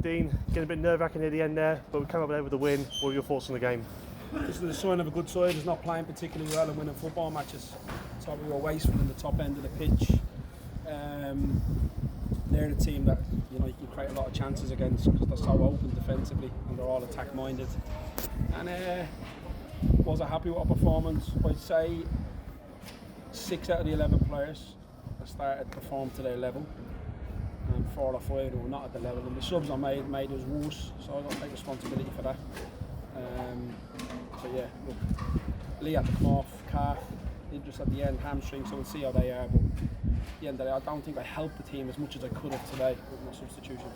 Dean, getting a bit nerve-wracking near the end there, but we come up there with the win. What are your thoughts on the game? This is the sign of a good side. It's not playing particularly well and winning football matches. So we were wasteful in the top end of the pitch. They're the team that you can create a lot of chances against because they're so open defensively and they're all attack-minded. And was I happy with our performance? I'd say 6 out of the 11 players that started performed to their level, and 4 or 5 who were not at the level. And the subs I made us worse, so I got to take responsibility for that. So yeah, look, Lee had to come off, calf, just at the end, hamstring, so we'll see how they are. But at the end of the day, I don't think I helped the team as much as I could have today with my substitutions.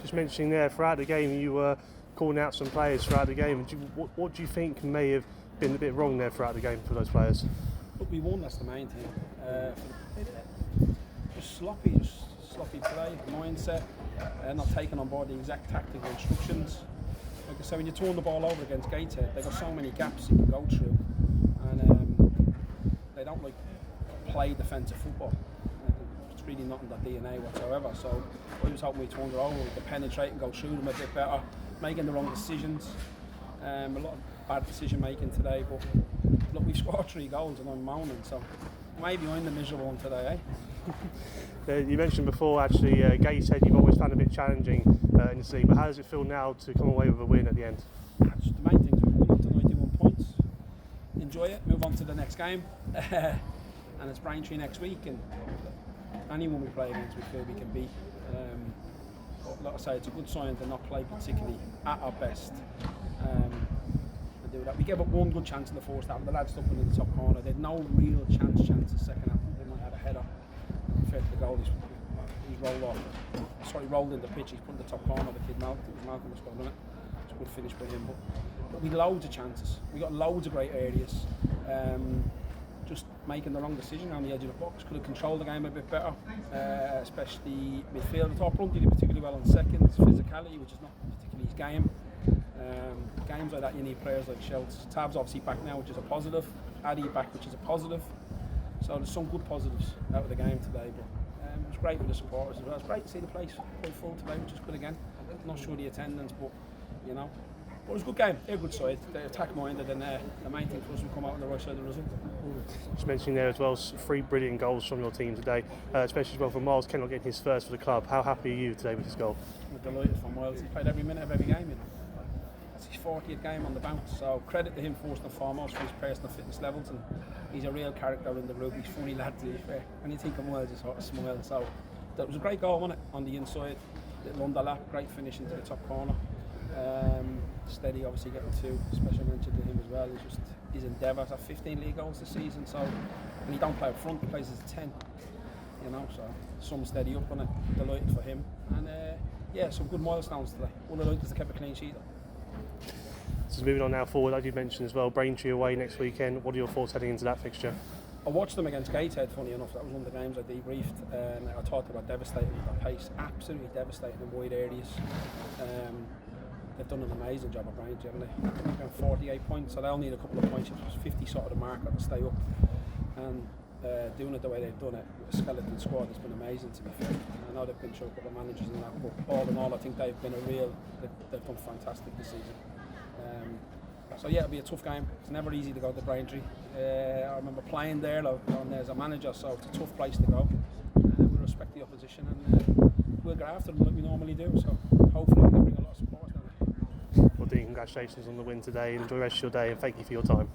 Just mentioning there, throughout the game, you were calling out some players throughout the game. What do you think may have been a bit wrong there throughout the game for those players? Look, we won, that's the main thing. Just sloppy today, mindset, not taking on board the exact tactical instructions. Like I say, when you turn the ball over against Gateshead, they've got so many gaps you can go through, and they don't play defensive football. It's really not in their DNA whatsoever. So I was hoping we turned it over, we could penetrate and go through them a bit better, making the wrong decisions. A lot of bad decision making today, but look, we've scored 3 goals and I'm moaning, so maybe I'm the miserable one today, You mentioned before, actually, Gateshead you've always found a bit challenging in this league, but how does it feel now to come away with a win at the end? That's the main thing, we've won up to 91 points. Enjoy it, move on to the next game. And it's Braintree next week, and anyone we play against we feel we can beat. But like I say, it's a good sign to not play particularly at our best. And do that. We gave up one good chance in the first half. The lads stuck in the top corner. They had no real chance the second half. They might have had a header. Fair to the goal, he's rolled off. Sorry, rolled in the pitch. He's put in the top corner. The kid Malcolm. It was Malcolm that scored on it. It's a good finish by him. But we had loads of chances. We got loads of great areas. Just making the wrong decision on the edge of the box. Could have controlled the game a bit better, especially midfield. The top front did particularly well on seconds. Physicality, which is not particularly his game. Games like that, you need players like Schultz. Tav's obviously back now, which is a positive. Addy back, which is a positive. So there's some good positives out of the game today. But it was great with the supporters as well. It's great to see the place quite full today, which is good again. Not sure the attendance, but But it was a good game. They're a good side. They're attack-minded, and the main thing for us, we come out on the right side of the result. Just mentioning there as well, 3 brilliant goals from your team today, especially as well for Miles Kennell getting his first for the club. How happy are you today with his goal? I'm delighted for Miles. He played every minute of every game. That's his 40th game on the bounce. So credit to him first and foremost for his personal fitness levels, and he's a real character in the rugby. He's a funny lad, to be fair. When you think of Miles, you sort of smile. So that was a great goal, wasn't it? On the inside, little underlap, great finish into the top corner. Steady, obviously getting 2. Special mention to him as well. It's just his endeavours. 15 league goals this season. So, and he don't play up front. He plays as a 10. So some steady up on it. Delighted for him. And some good milestones today. All I liked is to keep a clean sheet. So moving on now forward, as you mentioned as well, Braintree away next weekend. What are your thoughts heading into that fixture? I watched them against Gateshead, funny enough. That was one of the games I debriefed, and I thought they were devastating with their pace. Absolutely devastating in wide areas. They've done an amazing job at Braintree, haven't they? They've got 48 points, so they'll need a couple of points. It was 50 sort of the marker to stay up. And doing it the way they've done it with a skeleton squad has been amazing, to be fair. I know they've been through a couple of managers and that, but all in all, I think they've done fantastic this season. So yeah, it'll be a tough game. It's never easy to go to Braintree. I remember playing there as a manager, so it's a tough place to go. We respect the opposition, and we'll get after them like we normally do. So hopefully we can bring a lot of support down there. Well, Dean, congratulations on the win today. Enjoy the rest of your day, and thank you for your time.